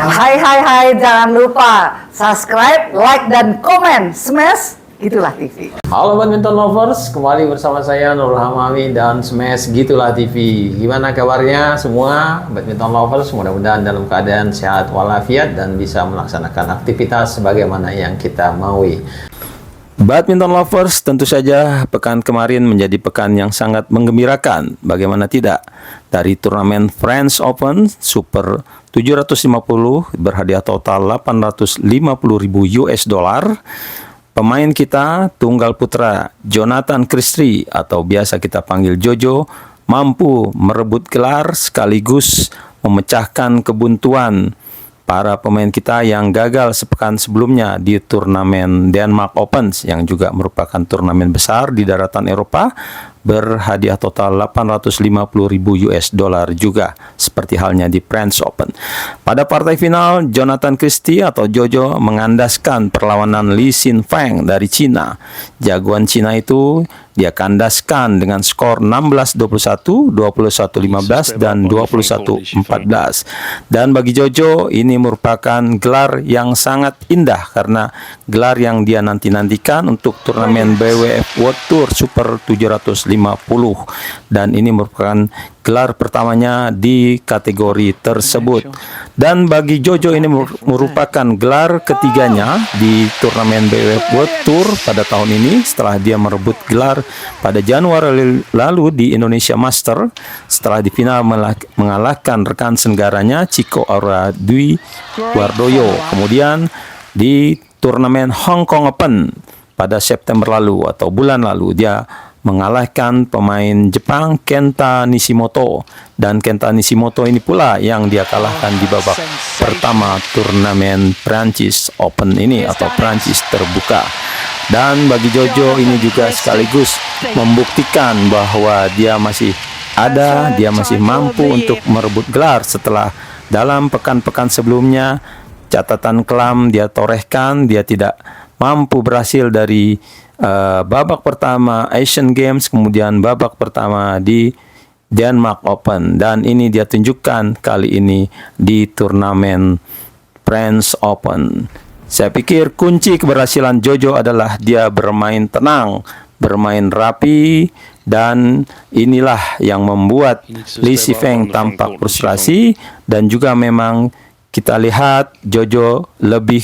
Hai, jangan lupa subscribe, like, dan komen. Smash Gitulah TV. Halo badminton lovers, kembali bersama saya Nurul Hamami dan Smash Gitulah TV. Gimana kabarnya semua badminton lovers? Mudah-mudahan dalam keadaan sehat walafiat dan bisa melaksanakan aktivitas sebagaimana yang kita maui. Badminton lovers, tentu saja pekan kemarin menjadi pekan yang sangat menggembirakan. Bagaimana tidak? Dari turnamen French Open Super 750 berhadiah total 850.000 US dollar. Pemain kita tunggal putra Jonathan Christie atau biasa kita panggil Jojo mampu merebut gelar sekaligus memecahkan kebuntuan para pemain kita yang gagal sepekan sebelumnya di turnamen Denmark Open yang juga merupakan turnamen besar di daratan Eropa berhadiah total 850.000 US dollar juga seperti halnya di French Open. Pada partai final, Jonathan Christie atau Jojo mengandaskan perlawanan Li Xinfeng dari Cina. Jagoan Cina itu dia kandaskan dengan skor 16-21, 21-15, dan 21-14. Dan bagi Jojo, ini merupakan gelar yang sangat indah karena gelar yang dia nanti-nantikan untuk turnamen BWF World Tour Super 750. Dan ini merupakan gelar pertamanya di kategori tersebut. Dan bagi Jojo ini merupakan gelar ketiganya di turnamen BWF World Tour pada tahun ini setelah dia merebut gelar pada Januari lalu di Indonesia Master setelah di final mengalahkan rekan senggaranya Chico Aura Dwi Wardoyo. Kemudian di turnamen Hong Kong Open pada September lalu atau bulan lalu dia mengalahkan pemain Jepang Kenta Nishimoto, dan Kenta Nishimoto ini pula yang dia kalahkan di babak pertama turnamen Prancis Open ini atau Prancis terbuka. Dan bagi Jojo ini juga sekaligus membuktikan bahwa dia masih ada, dia masih mampu untuk merebut gelar setelah dalam pekan-pekan sebelumnya catatan kelam dia torehkan, dia tidak mampu berhasil dari babak pertama Asian Games, kemudian babak pertama di Denmark Open, dan ini dia tunjukkan kali ini di turnamen French Open. Saya pikir kunci keberhasilan Jojo adalah dia bermain tenang, bermain rapi, dan inilah yang membuat Li Xinfeng tampak frustrasi, dan juga memang kita lihat Jojo lebih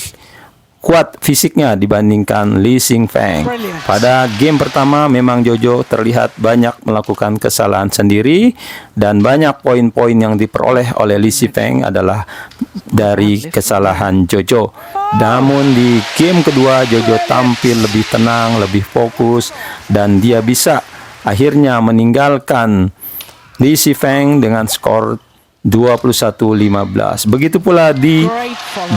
kuat fisiknya dibandingkan Li Xinfeng. Pada game pertama memang Jojo terlihat banyak melakukan kesalahan sendiri dan banyak poin-poin yang diperoleh oleh Li Xinfeng adalah dari kesalahan Jojo. Namun di game kedua Jojo tampil lebih tenang, lebih fokus, dan dia bisa akhirnya meninggalkan Li Xinfeng dengan skor 21-15. Begitu pula di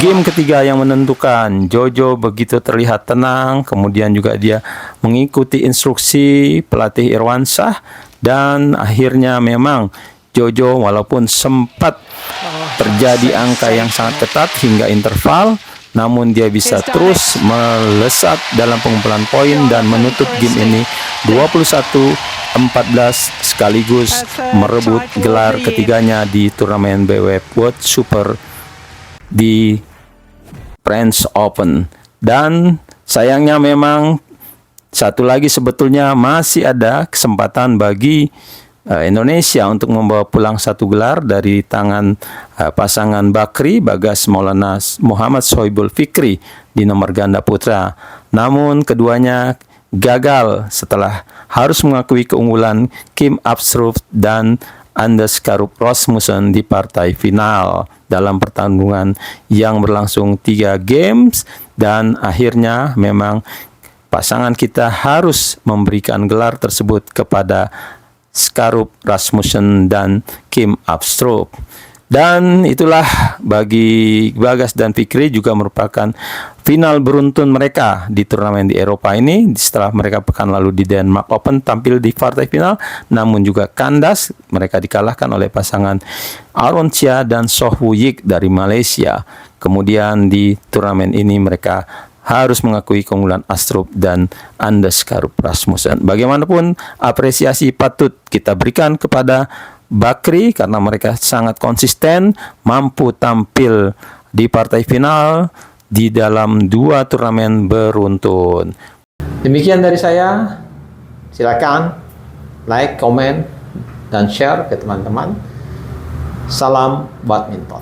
game ketiga yang menentukan, Jojo begitu terlihat tenang, kemudian juga dia mengikuti instruksi pelatih Irwansyah, dan akhirnya memang Jojo walaupun sempat terjadi angka yang sangat ketat hingga interval, namun dia bisa terus melesat dalam pengumpulan poin dan menutup game ini 21-14 sekaligus merebut gelar ketiganya di turnamen BWF World Super di French Open. Dan sayangnya memang satu lagi sebetulnya masih ada kesempatan bagi Indonesia untuk membawa pulang satu gelar dari tangan pasangan Bakri Bagas Maulana Muhammad Sohibul Fikri di nomor ganda putra. Namun keduanya gagal setelah harus mengakui keunggulan Kim Apstrup dan Anders Karup Rasmussen di partai final dalam pertandingan yang berlangsung 3 games, dan akhirnya memang pasangan kita harus memberikan gelar tersebut kepada Skarup Rasmussen dan Kim Apstrup. Dan itulah bagi Bagas dan Fikri juga merupakan final beruntun mereka di turnamen di Eropa ini setelah mereka pekan lalu di Denmark Open tampil di partai final, namun juga kandas, mereka dikalahkan oleh pasangan Aron Chia dan Soh Woo Yik dari Malaysia. Kemudian di turnamen ini mereka harus mengakui keunggulan Astrup dan Anders Karup Rasmussen. Bagaimanapun apresiasi patut kita berikan kepada Bakri karena mereka sangat konsisten, mampu tampil di partai final di dalam 2 turnamen beruntun. Demikian dari saya. Silakan like, komen, dan share ke teman-teman. Salam badminton.